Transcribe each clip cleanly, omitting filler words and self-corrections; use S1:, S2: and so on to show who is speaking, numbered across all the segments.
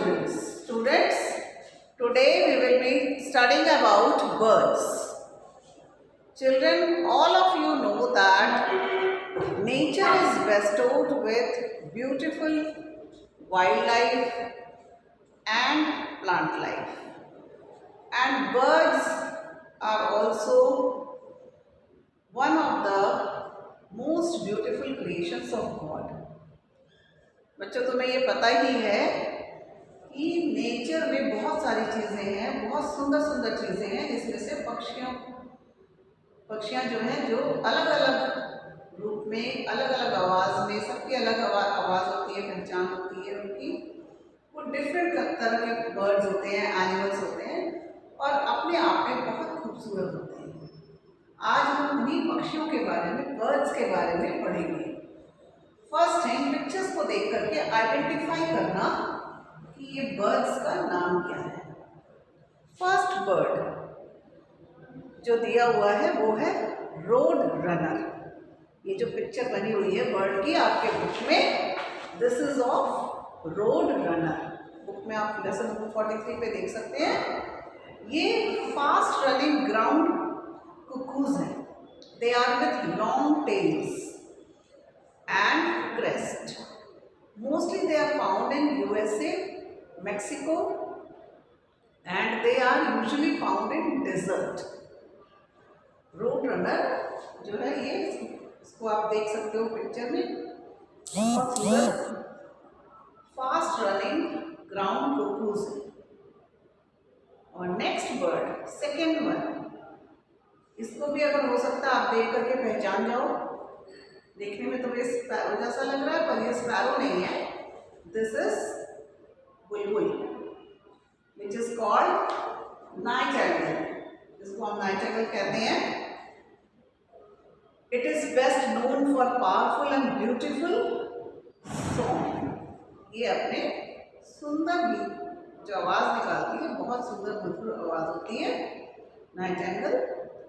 S1: students. Students, today we will be studying about birds. Children, all of you know that nature is bestowed with beautiful wildlife and plant life. And birds are also one of the most beautiful creations of God. बच्चों, तुम्हें ये पता ही है कि nature में बहुत सारी चीज़ें हैं, बहुत सुंदर सुंदर चीज़ें हैं, जिसमें से पक्षियाँ जो हैं, जो अलग अलग रूप में, अलग अलग आवाज़ में, सबकी अलग आवाज़ होती है, पहचान होती है उनकी। वो डिफरेंट तरह के बर्ड्स होते हैं, एनिमल्स होते हैं और अपने आप में बहुत खूबसूरत होते हैं। आज हम उन्हीं पक्षियों के बारे में, बर्ड्स के बारे में पढ़ेंगे। फर्स्ट थिंग, पिक्चर्स को देख करके आइडेंटिफाई करना कि ये बर्ड्स का नाम क्या है। फर्स्ट बर्ड जो दिया हुआ है वो है रोड रनर। ये जो पिक्चर बनी हुई है बर्ड की आपके बुक में, this is of road runner. Book में आप लेसन नंबर 43 पे देख सकते हैं। ये फास्ट रनिंग ग्राउंड कुकूज हैं। They are with long tails and crest. Mostly they are found in USA, Mexico, and they are usually found in desert. Road runner जो है ये, इसको आप देख सकते हो पिक्चर में, बहुत सुंदर फास्ट रनिंग ग्राउंड कुकूज है। और नेक्स्ट बर्ड, सेकेंड वन, इसको भी अगर हो सकता है आप देख करके पहचान जाओ। देखने में तो ये स्पैरो जैसा लग रहा है, पर ये स्पैरो नहीं है। This is Bulbul, which is called Nightingale. इसको हम नाइटिंगेल कहते हैं। It is best known for powerful and beautiful song. ये अपने सुंदर भी जो आवाज़ निकालती है, बहुत सुंदर मधुर आवाज़ होती है नाइटिंगेल,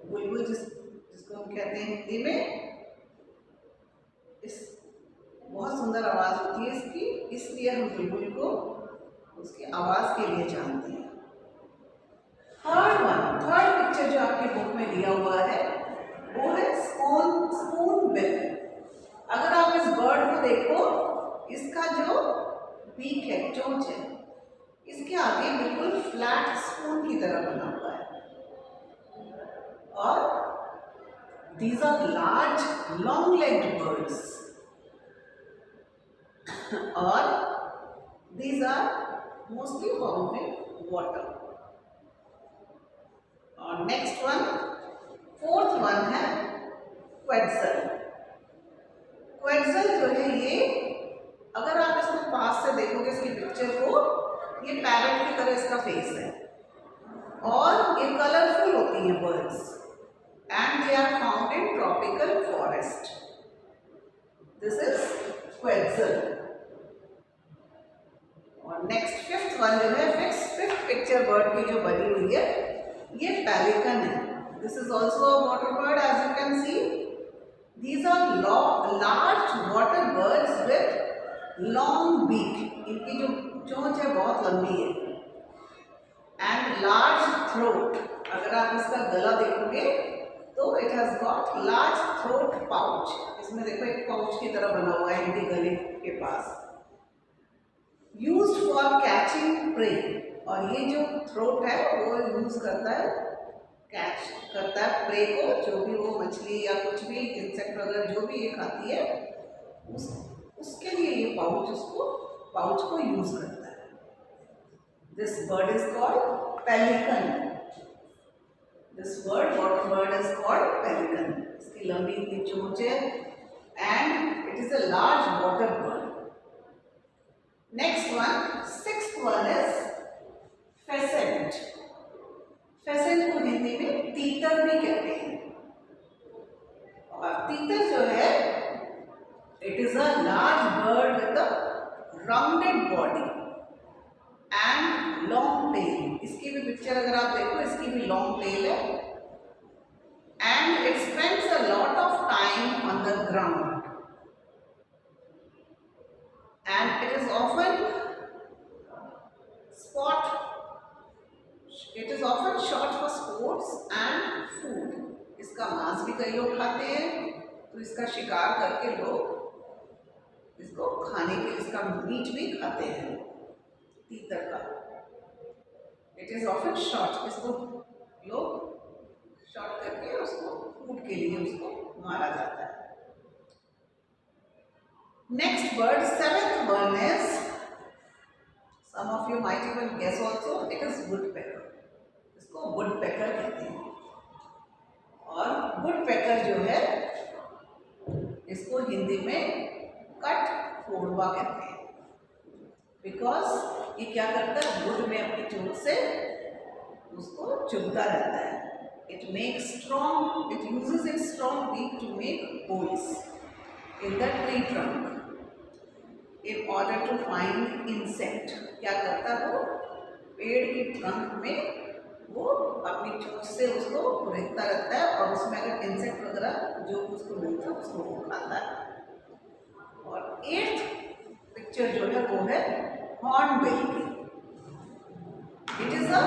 S1: बुलबुल जिसको हम कहते हैं हिंदी में। इस बहुत सुंदर आवाज़ होती है इसकी, इसलिए हम बुलबुल को उसकी आवाज़ के लिए जानते हैं। थर्ड पिक्चर जो आपकी बुक में दिया हुआ है वो है स्पून बिल। अगर आप इस बर्ड को देखो, इसका जो बीक है, चोंच है, इसके आगे बिल्कुल फ्लैट स्पून की तरह बना हुआ है। और these are large long-legged birds or these are mostly found in water. और next one, fourth one है quetzal। quetzal जो है ये, अगर आप इसको पास से देखोगे इसकी पिक्चर को, ये पैरेट की तरह इसका फेस है और ये कलरफुल होती है birds, and they are found in tropical forest. This is quetzal. और नेक्स्ट फिफ्थ वन जो है, फिफ्थ पिक्चर बर्ड की जो बनी हुई है, ये पेलिकन है। This is also a water bird, as you can see. These are large water birds with long beak. इनकी जो चोंच है बहुत लंबी है एंड लार्ज थ्रोट। अगर आप इसका गला देखोगे तो it has got large throat pouch. इसमें देखो एक पाउच की तरह बना हुआ है इनके गले के पास। Used for catching prey. और ये जो थ्रोट है वो यूज करता है, कैच करता है प्रे को, जो भी वो मछली या कुछ भी इंसेक्ट वगैरह जो भी ये खाती है, उसके लिए ये पाउच को यूज करता है। This bird is called pelican. This water bird is called pelican. इसकी लंबी इतनी चोंच है and it is a large water bird. Next one, sixth one is pheasant. pheasant को हिंदी में तीतर भी कहते हैं। और तीतर जो है, it is a large bird with a rounded body and long tail. इसकी भी पिक्चर अगर आप देखो, इसकी भी लॉन्ग टेल है and it spends a lot of time on the ground and it is often कई लोग खाते हैं, तो इसका शिकार करके लोग इसको खाने के, इसका मीट भी खाते हैं, तीतर का। इट इज ऑफन शॉट, इसको लोग शॉट करके उसको फूड के लिए उसको मारा जाता है। Next bird, seventh one is, some of you might even guess also, it is woodpecker. इसको woodpecker कहते हैं। और woodpecker जो है इसको हिंदी में कट फोड़वा कहते हैं, बिकॉज ये क्या करता है, वुड में अपनी चोट से उसको चुभता रहता है। It makes strong, it uses its strong beak to make holes in the tree trunk in order to find insect। क्या करता है वो, पेड़ के ट्रंक में वो अपनी चोंच से उसको रेंगता रहता है, और उसमें अगर इंसेक्ट वगैरह जो उसको मिलता है उसको वो खाता है। और 8th पिक्चर जो है वो है हॉर्नबिल की। It is a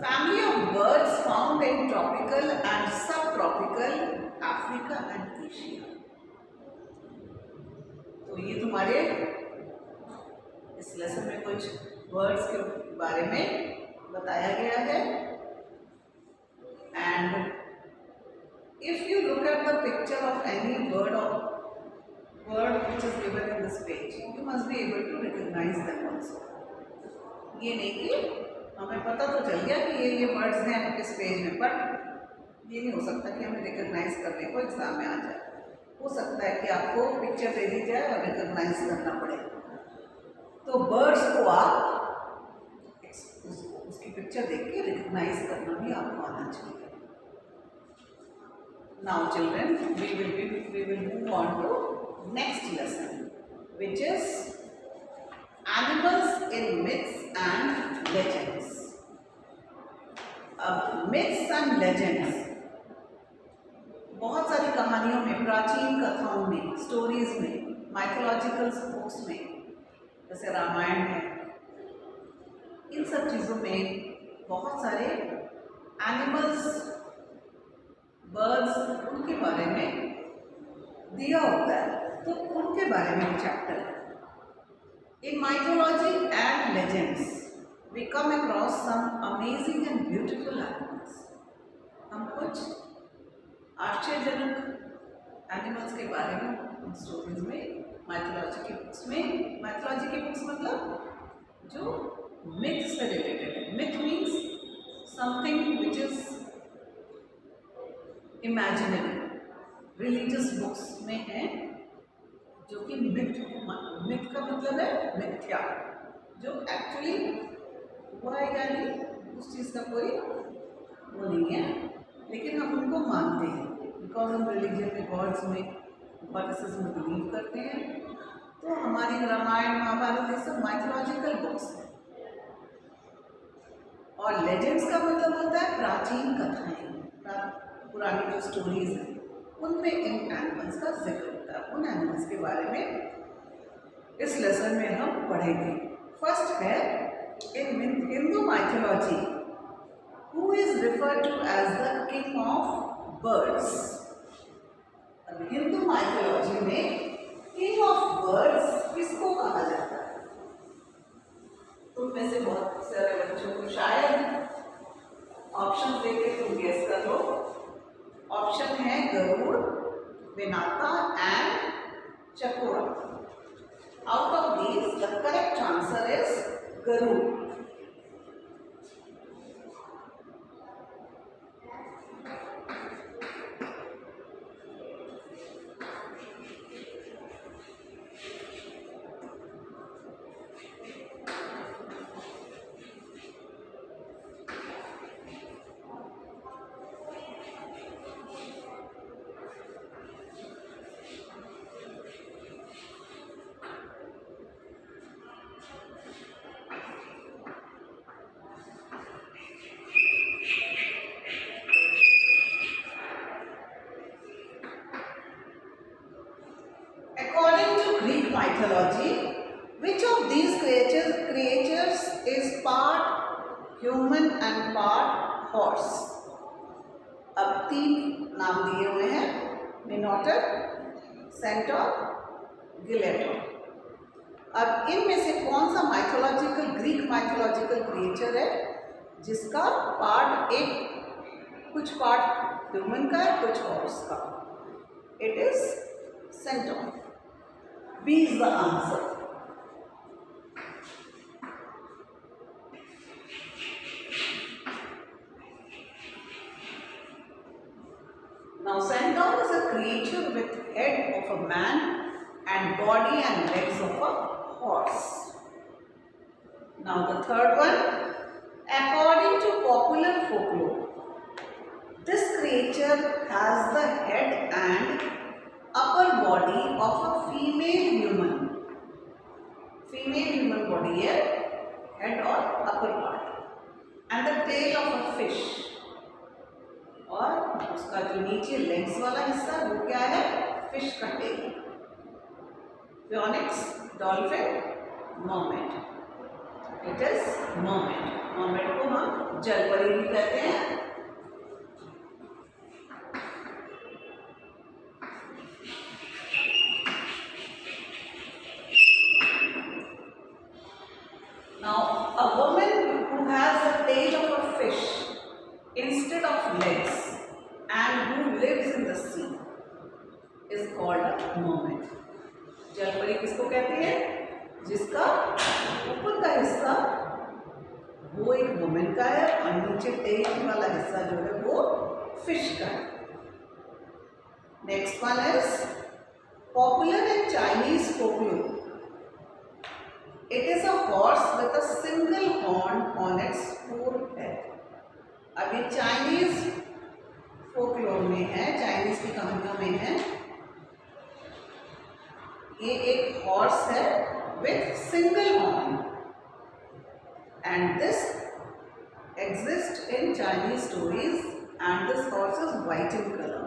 S1: family of birds found in tropical and सब ट्रॉपिकल अफ्रीका एंड एशिया। तो ये तुम्हारे इस लेसन में कुछ बर्ड्स के बारे में बताया गया है। And if you look at the picture of any bird which is given in this page, you must be able to recognize them also। ये नहीं कि हमें पता तो चल गया कि ये बर्ड्स हैं इस पेज में, बट ये नहीं हो सकता कि हमें रिकग्नाइज करने को एग्जाम में आ जाए। हो सकता है कि आपको पिक्चर दे दी जाए और रिकॉग्नाइज करना पड़े, तो बर्ड्स को आप उसकी पिक्चर देख के रिकॉग्नाइज करना भी आपको आना चाहिए। Now children, we will move on to next lesson, which is animals in myths and legends। अब myths and legends, बहुत सारी कहानियों में, प्राचीन कथाओं में, स्टोरीज में, माइथोलॉजिकल बुक्स में, जैसे रामायण है, इन सब चीज़ों में बहुत सारे एनिमल्स, बर्ड्स, उनके बारे में दिया होता है, तो उनके बारे में चैप्टर है। In mythology and legends we come across some amazing and beautiful animals. हम कुछ आश्चर्यजनक एनिमल्स के बारे में स्टोरीज में, माइथोलॉजी की बुक्स में, माइथोलॉजी की बुक्स मतलब जो मिथ से रिलेटेड है। Myth means something which is imaginary. Religious books में है जो कि मिथ, मिथ का मतलब है मिथ्या, जो एक्चुअली हुआ है, यानी उस चीज़ का कोई वो नहीं है, लेकिन हम उनको मानते हैं बिकॉज हम रिलीजन में, गॉड्स में, गॉडेसेस में बिलीव करते हैं। तो हमारी रामायण, महाभारत ये सब माइथोलॉजिकल बुक्स हैं। और लेजेंड्स का मतलब होता है प्राचीन कथाएं, पुरानी जो स्टोरीज हैं, उनमें इन एनिमल्स का जिक्र होता है। उन एनिमल्स के बारे में इस लेसन में हम पढ़ेंगे। फर्स्ट है, in Hindu mythology who is referred to as the king of birds। अब हिंदू माइथोलॉजी में किंग ऑफ बर्ड्स किसको कहा जाता है? तुम में से बहुत सारे बच्चों को शायद ऑप्शन देके तुम गेस कर लो। ऑप्शन है Garuda, Vinata and Chakora. Out of these the correct answer is Garuda. Mythology, which of these creatures is part human and part horse? अब 3 नाम दिए हुए हैं, मिनोटर, सेंटोर, गिलेटोर। अब इनमें से कौन सा माइथोलॉजिकल, ग्रीक माइथोलॉजिकल क्रिएचर है जिसका पार्ट कुछ पार्ट ह्यूमन का है, कुछ हॉर्स का? It is centaur. B is the answer. Now, centaur is a creature with head of a man and body and legs of a horse. Now, the third one, according to popular folklore, this creature has the head and upper body of a female human. Female human body है, head और upper part, and the tail of a fish. और उसका जो नीचे legs वाला हिस्सा वो क्या है? फिश का tail. Phoenix, dolphin, mermaid. It is mermaid. Mermaid को हम जलपरी भी कहते हैं। Now, a woman who has the tail of a fish instead of legs and who lives in the sea is called a mermaid. जलपरी किसको कहते हैं? जिसका ऊपर का हिस्सा वो एक वुमेन का है और नीचे टेल वाला हिस्सा जो है वो फिश का है। Next one is popular in Chinese folklore. It is a horse with a single horn on it's forehead. अब ये चाइनीज फोकलोर में है, चाइनीज की कहानियों में है। ये एक हॉर्स है with single horn and this exist in Chinese stories and this horse is white in colour.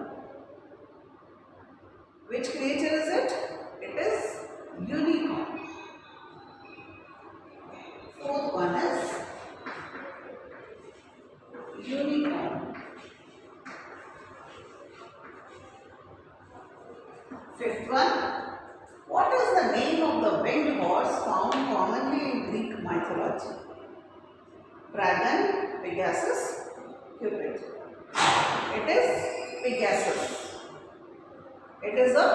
S1: Which creature is it? It is unicorn. Fourth one is unicorn. Fifth one, what is the name of the winged horse found commonly in Greek mythology? Dragon, Pegasus, Cupid. It is Pegasus. It is a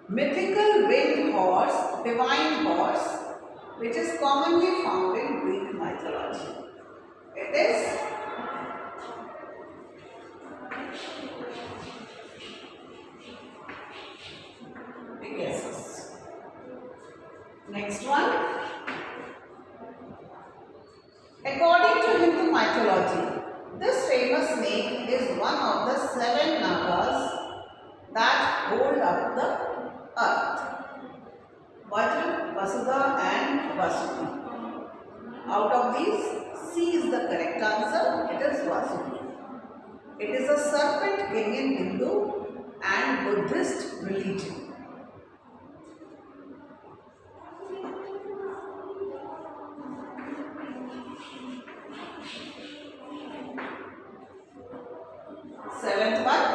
S1: mythical winged horse, divine horse, which is commonly found in Greek mythology. It is Pegasus. Next one. According to Hindu mythology, this famous snake is one of the 7 nagas that hold up the earth. Vajra, Vasudha and Vasuki. Out of these, C is the correct answer. It is Vasuki. It is a serpent king in Hindu and Buddhist religion. Seventh one.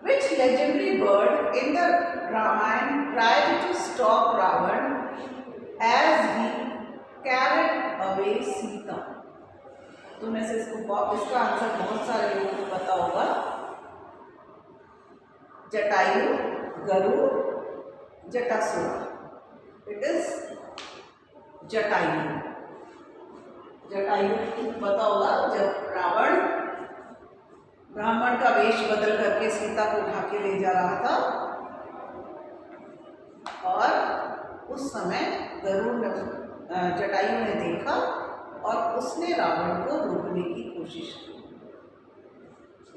S1: Which legendary bird in the Ramayana tried to stop Ravan as he carried away Sita? तो मैं से इसका answer बहुत सारे लोगों को पता होगा। जटायु, गरुड़, जटासुर। It is Jatayu. जटायु पता होगा जब रावण ब्राह्मण का वेश बदल करके सीता को उठा के ले जा रहा था और उस समय गरुड़ ने, जटायु ने देखा और उसने रावण को रोकने की कोशिश की,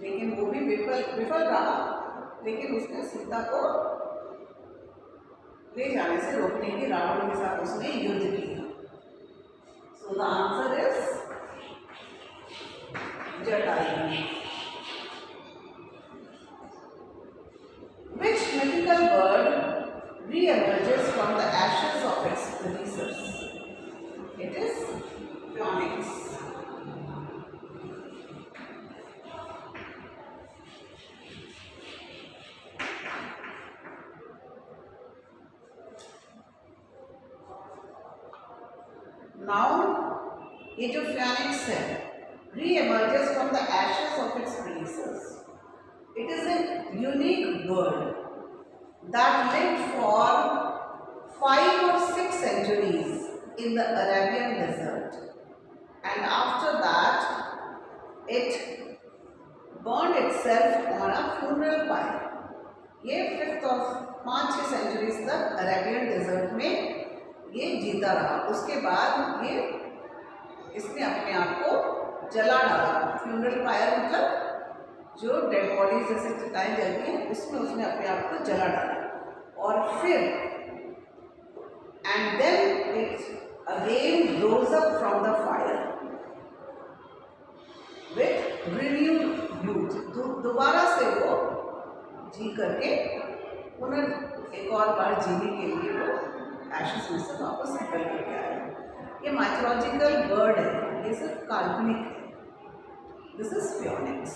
S1: लेकिन वो भी विफल रहा। लेकिन उसने सीता को ले जाने से रोकने की रावण के साथ उसने युद्ध किया। So the answer is Jatayu. Which mythical bird re-emerges from the ashes of its predecessors? It is Phoenix. Now ये जो फियोनिक्स है re-emerges from the ashes of its releases. It is a unique bird that lived for 5 or 6 centuries in the Arabian desert, and after that it burned itself on a funeral pyre. ये 5th और 5-6 centuries तक Arabian desert में ये जीता रहा. उसके बाद ये इसने अपने आप को जला डाला. फ्यूनरल फायर मतलब जो डेड बॉडीज जैसे चिताएं जलती हैं उसमें उसने अपने आप को जला डाला. और फिर and then it again rose up from the fire with renewed youth. दोबारा से वो जी करके पुनः एक और बार जीने के लिए वो एशेस में से वापस निकल करके आया. ये माइथोलॉजिकल बर्ड है, ये सिर्फ काल्पनिक है. This is phoenix.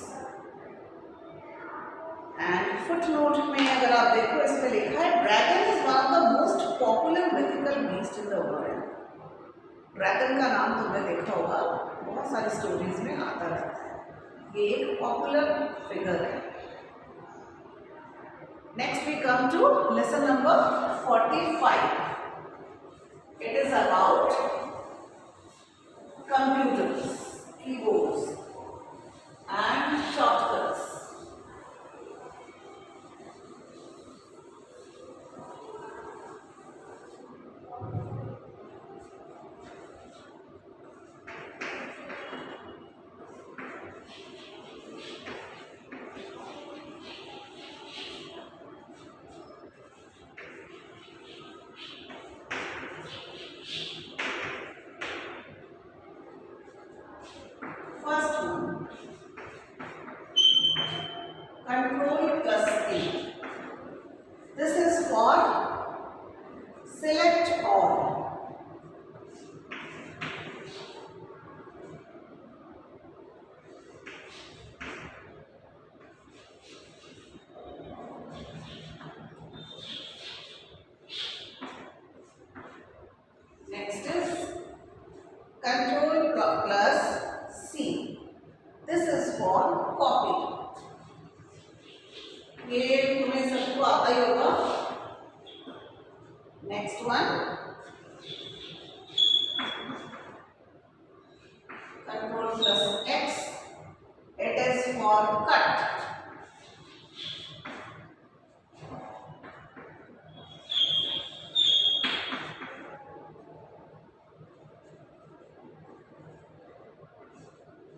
S1: And footnote में अगर आप देखो इसमें लिखा है dragon is one of the most popular mythical beast in the world. Dragon का नाम तुमने देखा होगा, बहुत सारी स्टोरीज में आता रहता है. ये एक पॉपुलर फिगर है. Next we come to lesson number 45. It is about computers, keyboards and shortcuts. First one, control plus A. This is for select all. Next is control plus C. This is for copy. ये तुम्हें सबको आता ही होगा. Next one, control plus x. It is for cut.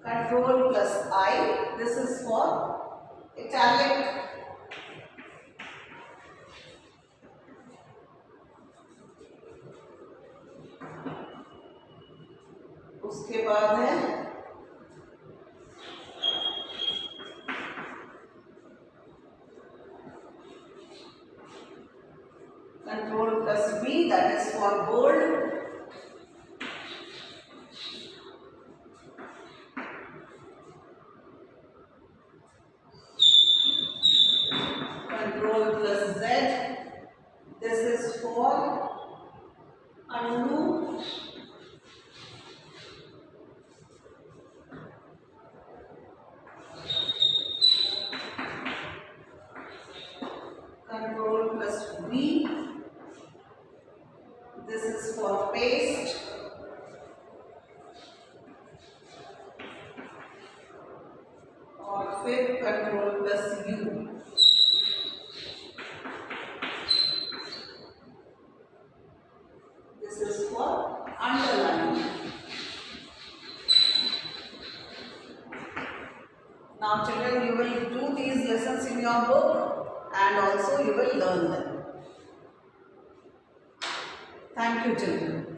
S1: Control plus I, this is for italic. उसके बाद है control plus B, that is for bold. Control plus Z, this is for undo. Control plus V, this is for paste. और फिर control plus U. This is for underline. Now children, you will do these lessons in your book and also you will learn them. Thank you children.